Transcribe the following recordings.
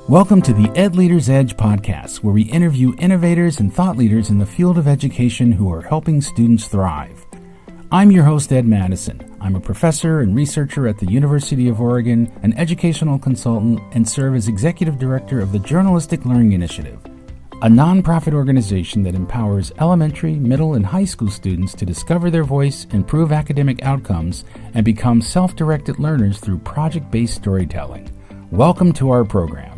Welcome to the Ed Leader's Edge podcast, where we interview innovators and thought leaders in the field of education who are helping students thrive. I'm your host, Ed Madison. I'm a professor and researcher at the University of Oregon, an educational consultant, and serve as executive director of the Journalistic Learning Initiative, a nonprofit organization that empowers elementary, middle, and high school students to discover their voice, improve academic outcomes, and become self-directed learners through project-based storytelling. Welcome to our program.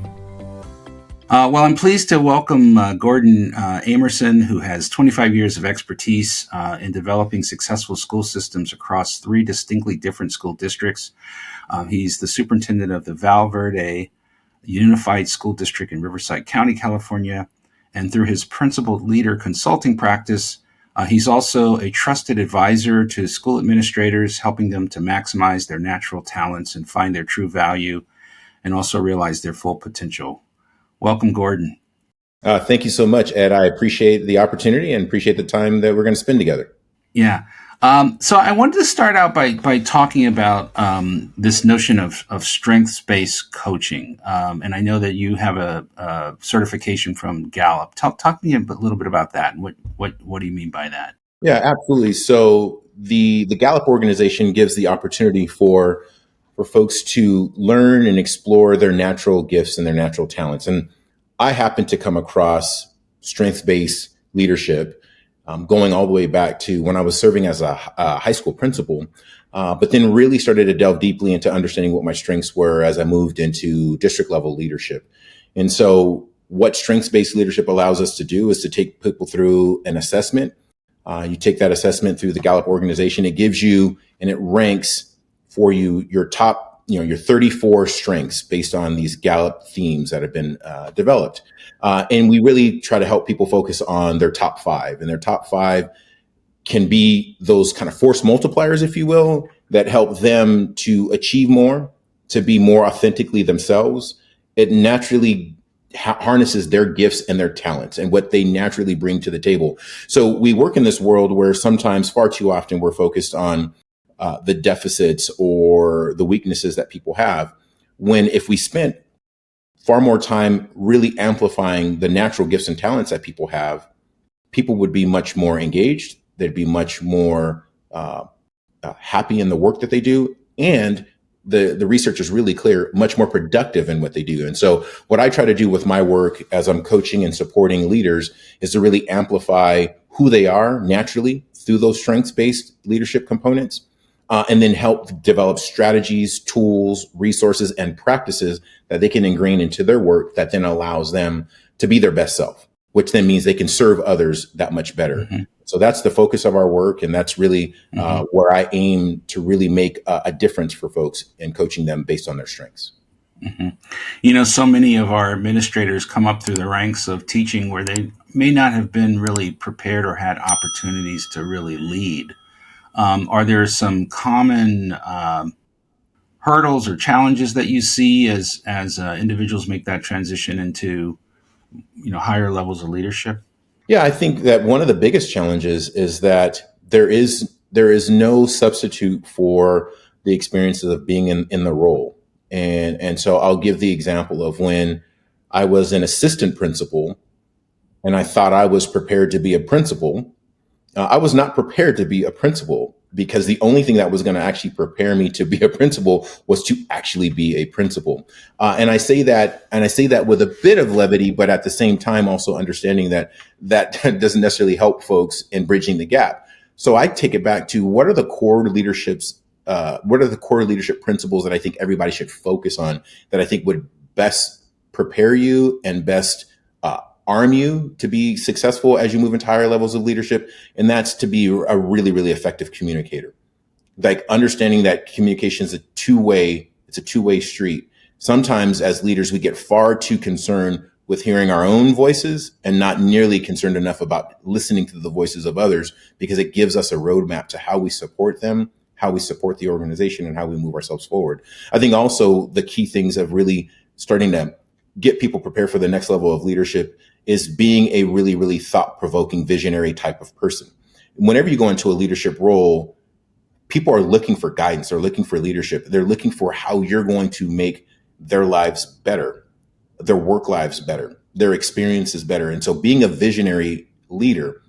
I'm pleased to welcome Gordon Amerson, who has 25 years of expertise in developing successful school systems across three distinctly different school districts. He's the superintendent of the Verde Unified School District in Riverside County, California. And through his principal leader consulting practice, he's also a trusted advisor to school administrators, helping them to maximize their natural talents and find their true value, and also realize their full potential. Welcome, Gordon. Thank you so much, Ed. I appreciate the opportunity and appreciate the time that we're going to spend together. Yeah. So I wanted to start out by talking about this notion of strengths-based coaching. And I know that you have a certification from Gallup. Talk to me a little bit about that. And what do you mean by that? Yeah, absolutely. So the Gallup organization gives the opportunity for folks to learn and explore their natural gifts and their natural talents. And I happen to come across strengths-based leadership going all the way back to when I was serving as a high school principal, but then really started to delve deeply into understanding what my strengths were as I moved into district level leadership. And so what strengths-based leadership allows us to do is to take people through an assessment. You take that assessment through the Gallup organization. It gives you and it ranks for you your top, your 34 strengths based on these Gallup themes that have been developed. And we really try to help people focus on their top five. And their top five can be those kind of force multipliers, if you will, that help them to achieve more, to be more authentically themselves. It naturally harnesses their gifts and their talents and what they naturally bring to the table. So we work in this world where sometimes, far too often, we're focused on the deficits or the weaknesses that people have, when if we spent far more time really amplifying the natural gifts and talents that people have, people would be much more engaged. They'd be much more happy in the work that they do. And the research is really clear, much more productive in what they do. And so what I try to do with my work as I'm coaching and supporting leaders is to really amplify who they are naturally through those strengths-based leadership components. And then help develop strategies, tools, resources, and practices that they can ingrain into their work that then allows them to be their best self, which then means they can serve others that much better. Mm-hmm. So that's the focus of our work. And that's really where I aim to really make a difference for folks in coaching them based on their strengths. Mm-hmm. So many of our administrators come up through the ranks of teaching where they may not have been really prepared or had opportunities to really lead. Are there some common hurdles or challenges that you see as individuals make that transition into, higher levels of leadership? Yeah, I think that one of the biggest challenges is that there is no substitute for the experiences of being in the role. And so I'll give the example of when I was an assistant principal and I thought I was prepared to be a principal. I was not prepared to be a principal because the only thing that was going to actually prepare me to be a principal was to actually be a principal. And I say that with a bit of levity, but at the same time, also understanding that doesn't necessarily help folks in bridging the gap. So I take it back to what are the core leadership principles that I think everybody should focus on, that I think would best prepare you and best arm you to be successful as you move into higher levels of leadership. And that's to be a really, really effective communicator. Like understanding that communication is a two-way street. Sometimes as leaders, we get far too concerned with hearing our own voices and not nearly concerned enough about listening to the voices of others, because it gives us a roadmap to how we support them, how we support the organization, and how we move ourselves forward. I think also the key things of really starting to get people prepared for the next level of leadership is being a really, really thought-provoking, visionary type of person. Whenever you go into a leadership role, people are looking for guidance. They're looking for leadership. They're looking for how you're going to make their lives better. their work lives better, their experiences better. And so being a visionary leader,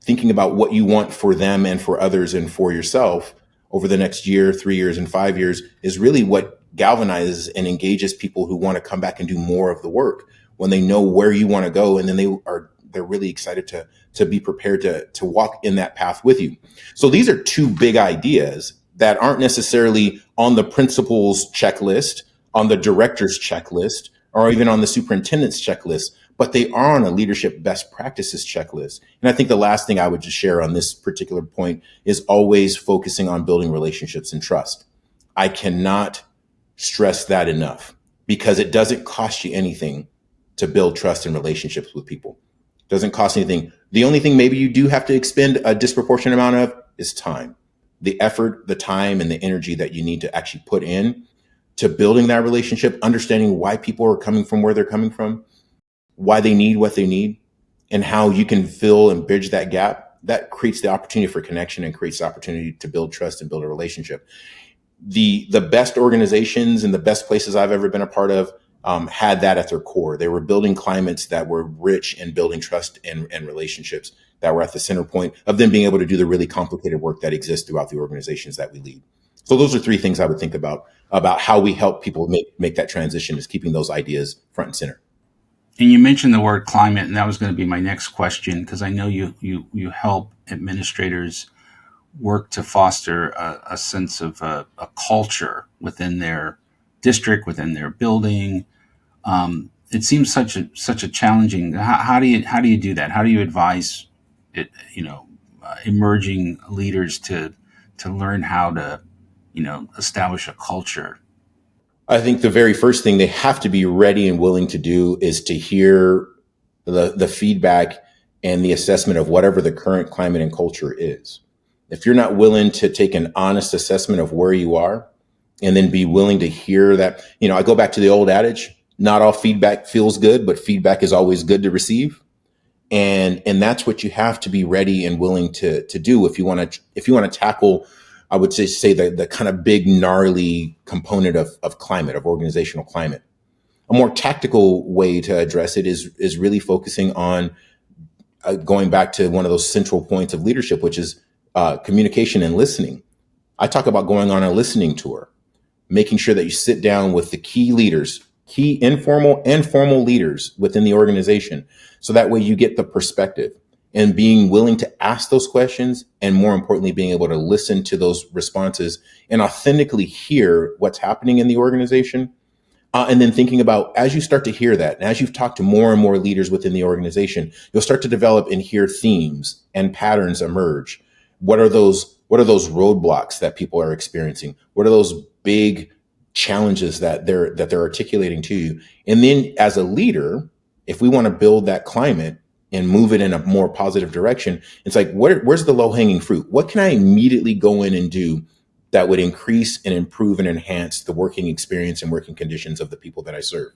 thinking about what you want for them and for others and for yourself over the next year, 3 years, and 5 years is really what galvanizes and engages people who want to come back and do more of the work when they know where you want to go. And then they're really excited to be prepared to walk in that path with you. So these are two big ideas that aren't necessarily on the principal's checklist, on the director's checklist, or even on the superintendent's checklist, but they are on a leadership best practices checklist. And I think the last thing I would just share on this particular point is always focusing on building relationships and trust. I cannot stress that enough, because it doesn't cost you anything to build trust and relationships with people. It doesn't cost anything. The only thing maybe you do have to expend a disproportionate amount of is time. The effort, the time, and the energy that you need to actually put in to building that relationship, understanding why people are coming from where they're coming from, why they need what they need, and how you can fill and bridge that gap. That creates the opportunity for connection and creates the opportunity to build trust and build a relationship. The best organizations and the best places I've ever been a part of had that at their core. They were building climates that were rich in building trust and relationships that were at the center point of them being able to do the really complicated work that exists throughout the organizations that we lead. So those are three things I would think about how we help people make that transition, is keeping those ideas front and center. And you mentioned the word climate, and that was going to be my next question, because I know you help administrators work to foster a sense of a culture within their district, within their building. It seems such a challenging. How do you do that? How do you advise emerging leaders to learn how to establish a culture? I think the very first thing they have to be ready and willing to do is to hear the feedback and the assessment of whatever the current climate and culture is. If you're not willing to take an honest assessment of where you are and then be willing to hear that, I go back to the old adage, not all feedback feels good, but feedback is always good to receive. And that's what you have to be ready and willing to do if you want to tackle, I would say the kind of big gnarly component of climate, of organizational climate. A more tactical way to address it is really focusing on going back to one of those central points of leadership, which is communication and listening. I talk about going on a listening tour, making sure that you sit down with the key leaders, key informal and formal leaders within the organization. So that way you get the perspective, and being willing to ask those questions, and more importantly, being able to listen to those responses and authentically hear what's happening in the organization. And then thinking about, as you start to hear that, and as you've talked to more and more leaders within the organization, you'll start to develop and hear themes and patterns emerge. What are those roadblocks that people are experiencing? What are those big challenges that they're articulating to you? And then as a leader, if we want to build that climate and move it in a more positive direction, it's like, where's the low-hanging fruit? What can I immediately go in and do that would increase and improve and enhance the working experience and working conditions of the people that I serve?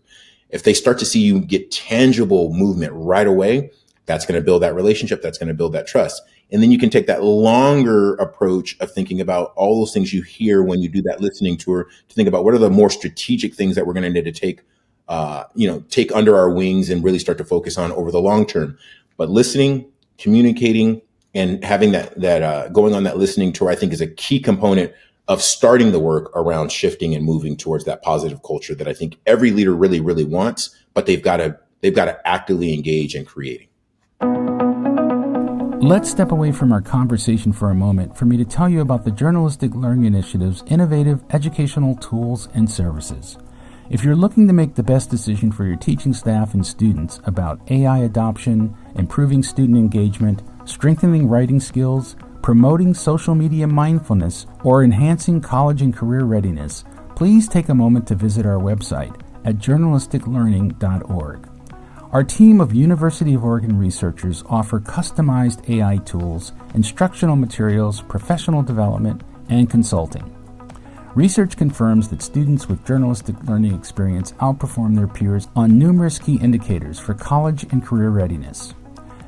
If they start to see you get tangible movement right away, that's going to build that relationship. That's going to build that trust. And then you can take that longer approach of thinking about all those things you hear when you do that listening tour, to think about what are the more strategic things that we're going to need to take under our wings and really start to focus on over the long term. But listening, communicating, and having that going on that listening tour, I think, is a key component of starting the work around shifting and moving towards that positive culture that I think every leader really, really wants, but they've got to actively engage in creating. Let's step away from our conversation for a moment for me to tell you about the Journalistic Learning Initiative's innovative educational tools and services. If you're looking to make the best decision for your teaching staff and students about AI adoption, improving student engagement, strengthening writing skills, promoting social media mindfulness, or enhancing college and career readiness, please take a moment to visit our website at journalisticlearning.org. Our team of University of Oregon researchers offer customized AI tools, instructional materials, professional development, and consulting. Research confirms that students with journalistic learning experience outperform their peers on numerous key indicators for college and career readiness.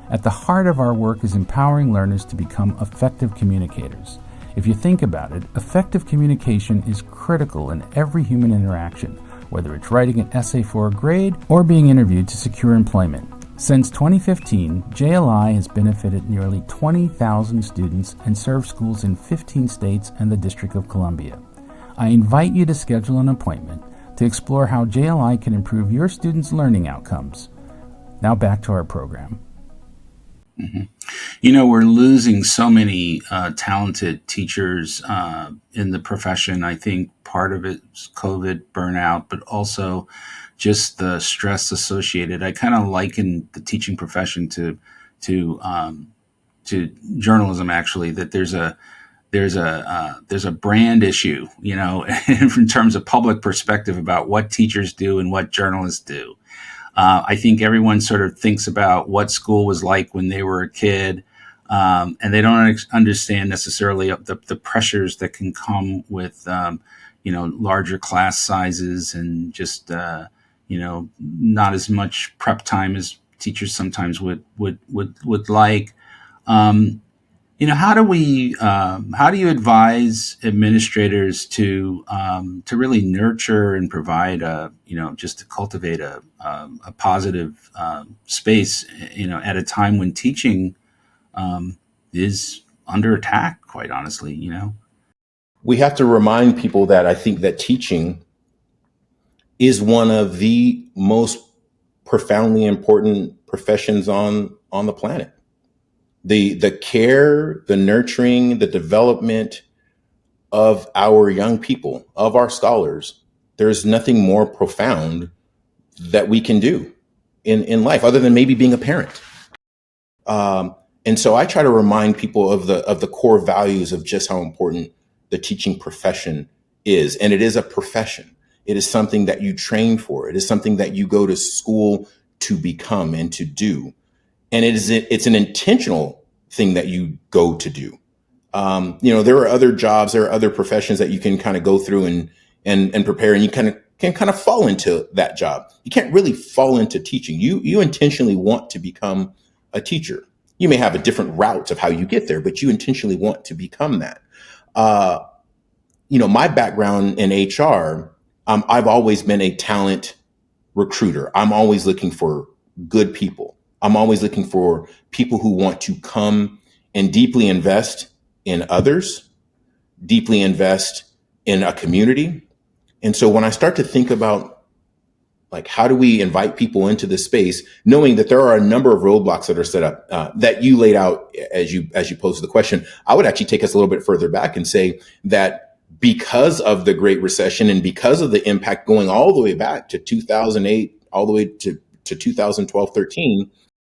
At the heart of our work is empowering learners to become effective communicators. If you think about it, effective communication is critical in every human interaction, whether it's writing an essay for a grade or being interviewed to secure employment. Since 2015, JLI has benefited nearly 20,000 students and served schools in 15 states and the District of Columbia. I invite you to schedule an appointment to explore how JLI can improve your students' learning outcomes. Now back to our program. Mm-hmm. We're losing so many talented teachers in the profession. I think part of it is COVID burnout, but also just the stress associated. I kind of liken the teaching profession to journalism. Actually, that there's a brand issue, in terms of public perspective about what teachers do and what journalists do. I think everyone sort of thinks about what school was like when they were a kid, and they don't understand necessarily the pressures that can come with, larger class sizes and just, not as much prep time as teachers sometimes would like. How do you advise administrators to really nurture and provide just to cultivate a positive space, at a time when teaching is under attack, quite honestly, We have to remind people that I think that teaching is one of the most profoundly important professions on the planet. The care, the nurturing, the development of our young people, of our scholars, there's nothing more profound that we can do in life other than maybe being a parent. And so I try to remind people of the core values of just how important the teaching profession is. And it is a profession. It is something that you train for. It is something that you go to school to become and to do. And it's an intentional thing that you go to do. There are other jobs, there are other professions that you can kind of go through and prepare, and you can kind of fall into that job. You can't really fall into teaching. You intentionally want to become a teacher. You may have a different route of how you get there, but you intentionally want to become that. My background in HR, I've always been a talent recruiter. I'm always looking for good people. I'm always looking for people who want to come and deeply invest in others, deeply invest in a community. And so when I start to think about, like, how do we invite people into this space, knowing that there are a number of roadblocks that are set up that you laid out as you posed the question, I would actually take us a little bit further back and say that because of the Great Recession and because of the impact going all the way back to 2008, all the way to 2012, 13,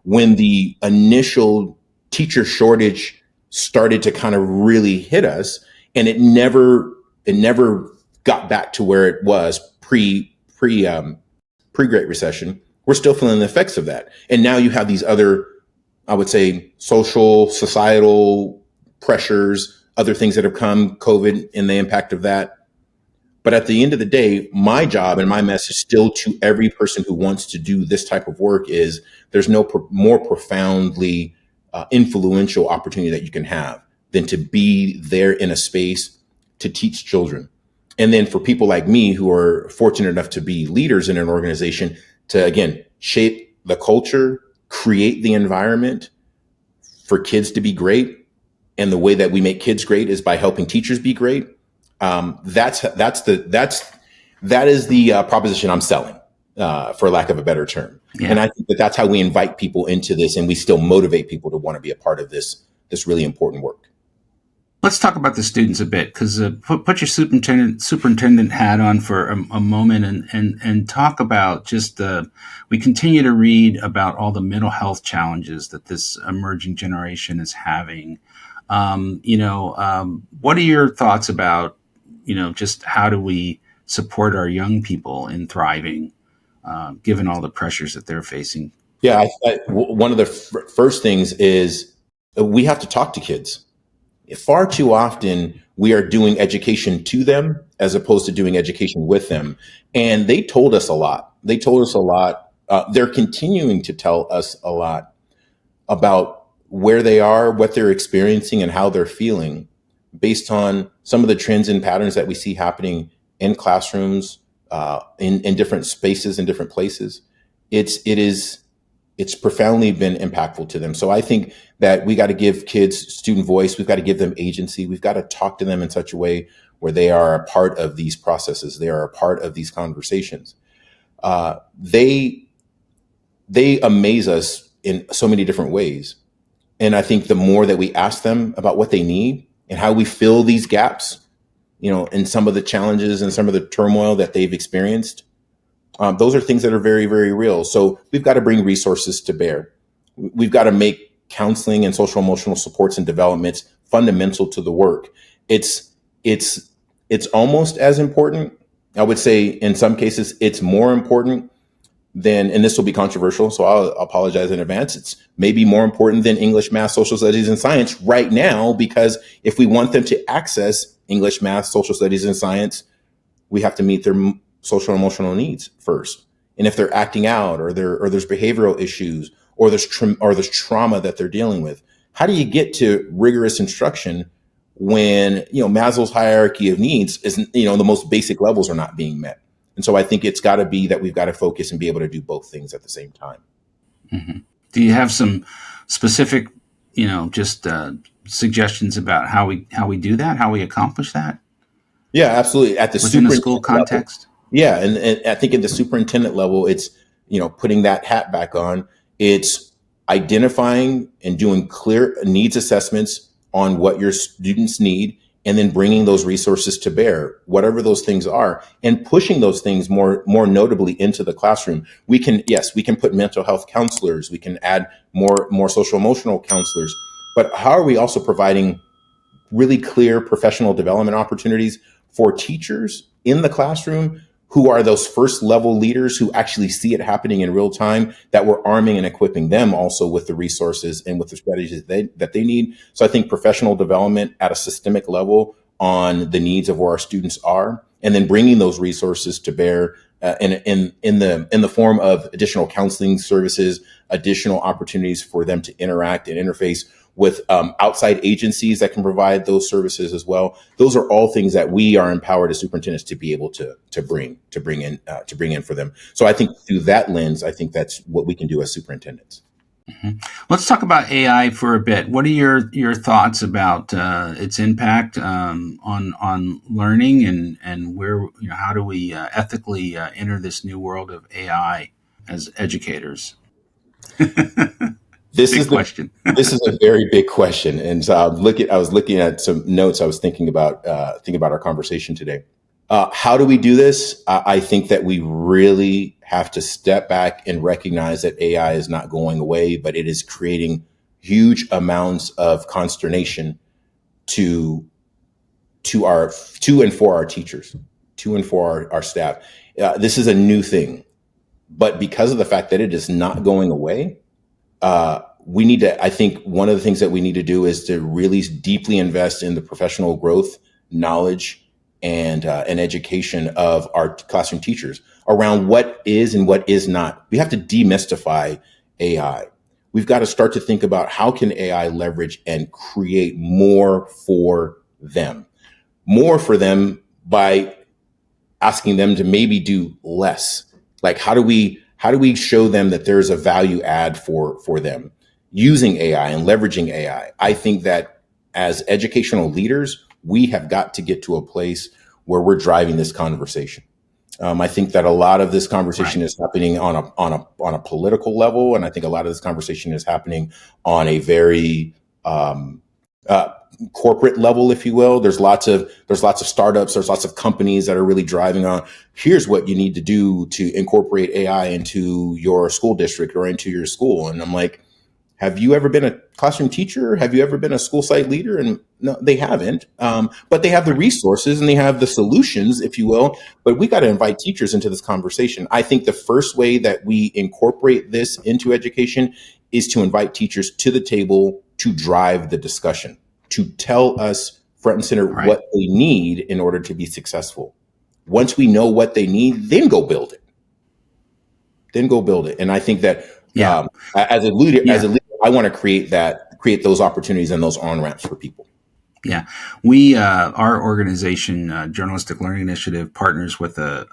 when the initial teacher shortage started to kind of really hit us, and it never got back to where it was pre-Great Recession. We're still feeling the effects of that. And now you have these other, I would say, social, societal pressures, other things that have come, COVID and the impact of that. But at the end of the day, my job and my message still to every person who wants to do this type of work is there's no more profoundly influential opportunity that you can have than to be there in a space to teach children. And then for people like me who are fortunate enough to be leaders in an organization, to, again, shape the culture, create the environment for kids to be great. And the way that we make kids great is by helping teachers be great. That is the proposition I'm selling, for lack of a better term. Yeah. And I think that's how we invite people into this, and we still motivate people to want to be a part of this really important work. Let's talk about the students a bit, because put your superintendent hat on for a moment and talk about just we continue to read about all the mental health challenges that this emerging generation is having. What are your thoughts about, just how do we support our young people in thriving, given all the pressures that they're facing? Yeah, one of the first things is we have to talk to kids. Far too often, we are doing education to them as opposed to doing education with them. And they told us a lot. They're continuing to tell us a lot about where they are, what they're experiencing, and how they're feeling based on some of the trends and patterns that we see happening in classrooms, in different spaces, in different places, it's profoundly been impactful to them. So I think that we got to give kids student voice. We've got to give them agency. We've got to talk to them in such a way where they are a part of these processes. They are a part of these conversations. They amaze us in so many different ways. And I think the more that we ask them about what they need and how we fill these gaps, in some of the challenges and some of the turmoil that they've experienced, those are things that are very, very real. So we've got to bring resources to bear. We've got to make counseling and social emotional supports and developments fundamental to the work. It's almost as important. I would say in some cases, it's more important than, and this will be controversial, so I'll apologize in advance. It's maybe more important than English, math, social studies, and science right now, because if we want them to access English, math, social studies, and science, we have to meet their social and emotional needs first. And if they're acting out, or there's behavioral issues, or there's trauma that they're dealing with, how do you get to rigorous instruction when Maslow's hierarchy of needs isn't, the most basic levels are not being met? And so I think it's got to be that we've got to focus and be able to do both things at the same time. Mm-hmm. Do you have some specific, just suggestions about how we do that, how we accomplish that? Yeah, absolutely. At the within a school context. Level, yeah, and I think at the superintendent level, it's putting that hat back on. It's identifying and doing clear needs assessments on what your students need, and then bringing those resources to bear, whatever those things are, and pushing those things more notably into the classroom. We can put mental health counselors, we can add more social emotional counselors, but how are we also providing really clear professional development opportunities for teachers in the classroom who are those first level leaders who actually see it happening in real time, that we're arming and equipping them also with the resources and with the strategies that they need. So I think professional development at a systemic level on the needs of where our students are, and then bringing those resources to bear in the form of additional counseling services, additional opportunities for them to interact and interface with outside agencies that can provide those services as well. Those are all things that we are empowered as superintendents to be able to bring in for them. So I think through that lens, I think that's what we can do as superintendents. Mm-hmm. Let's talk about AI for a bit. What are your thoughts about its impact on learning, and where how do we ethically enter this new world of AI as educators? This is a very big question, and so I was looking at some notes. I was thinking about our conversation today. How do we do this? I think that we really have to step back and recognize that AI is not going away, but it is creating huge amounts of consternation to and for our teachers, to and for our staff. This is a new thing, but because of the fact that it is not going away, we need to, I think one of the things that we need to do is to really deeply invest in the professional growth, knowledge, and education of our classroom teachers around what is and what is not. We have to demystify AI. We've got to start to think about how can AI leverage and create more for them by asking them to maybe do less. Like, how do we show them that there's a value add for them using AI and leveraging AI? I think that as educational leaders, we have got to get to a place where we're driving this conversation. I think that a lot of this conversation is happening on a political level, and I think a lot of this conversation is happening on a very corporate level, if you will. There's lots of startups, there's lots of companies that are really driving on, here's what you need to do to incorporate AI into your school district or into your school. And I'm like, have you ever been a classroom teacher? Have you ever been a school site leader? And no, they haven't. But they have the resources and they have the solutions, if you will. But we got to invite teachers into this conversation. I think the first way that we incorporate this into education is to invite teachers to the table to drive the discussion, to tell us front and center what they need in order to be successful. Once we know what they need, then go build it. And I think that as a leader, I want to create those opportunities and those on-ramps for people. Yeah, we our organization, Journalistic Learning Initiative, partners with a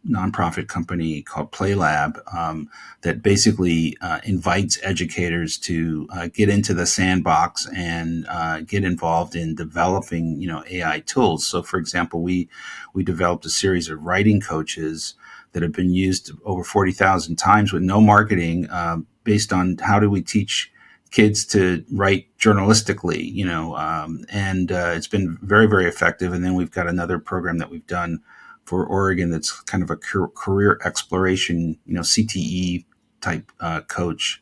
nonprofit company called PlayLab that basically invites educators to get into the sandbox and get involved in developing, AI tools. So, for example, we developed a series of writing coaches that have been used over 40,000 times with no marketing, based on how do we teach kids to write journalistically, and it's been very, very effective. And then we've got another program that we've done for Oregon that's kind of a career exploration, CTE type coach.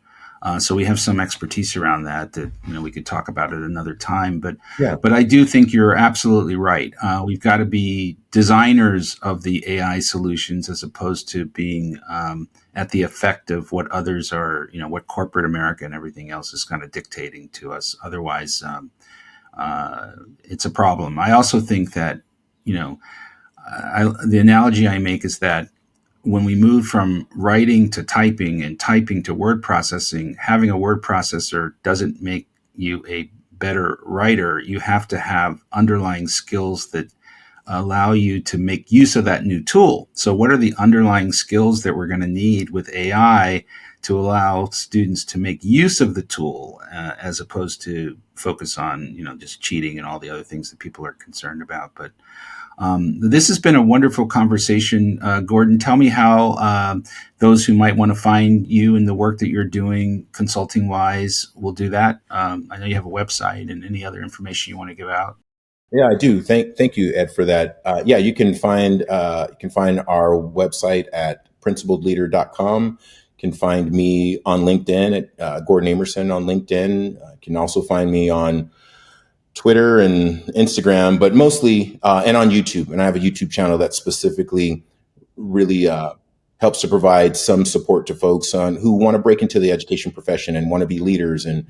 So we have some expertise around that we could talk about at another time. But Yeah. but I do think you're absolutely right. We've got to be designers of the AI solutions as opposed to being at the effect of what others are, what corporate America and everything else is kind of dictating to us. Otherwise, it's a problem. I also think that, the analogy I make is that when we move from writing to typing and typing to word processing, having a word processor doesn't make you a better writer. You have to have underlying skills that allow you to make use of that new tool. So what are the underlying skills that we're going to need with AI to allow students to make use of the tool, as opposed to focus on, just cheating and all the other things that people are concerned about. But this has been a wonderful conversation. Gordon, tell me how those who might want to find you and the work that you're doing consulting wise will do that. I know you have a website and any other information you want to give out. Yeah, I do. Thank you, Ed, for that. You can find our website at principledleader.com. You can find me on LinkedIn at Gordon Amerson on LinkedIn. You can also find me on Twitter and Instagram, but mostly and on YouTube. And I have a YouTube channel that specifically really helps to provide some support to folks who want to break into the education profession and want to be leaders. And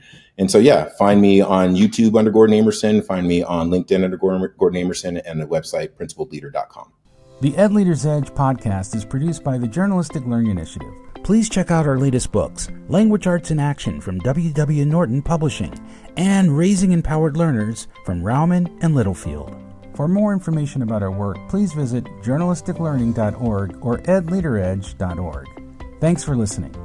so, find me on YouTube under Gordon Amerson, find me on LinkedIn under Gordon Amerson, and the website, principledleader.com. The Ed Leader's Edge podcast is produced by the Journalistic Learning Initiative. Please check out our latest books, Language Arts in Action from W.W. Norton Publishing, and Raising Empowered Learners from Rauman and Littlefield. For more information about our work, please visit journalisticlearning.org or edleaderedge.org. Thanks for listening.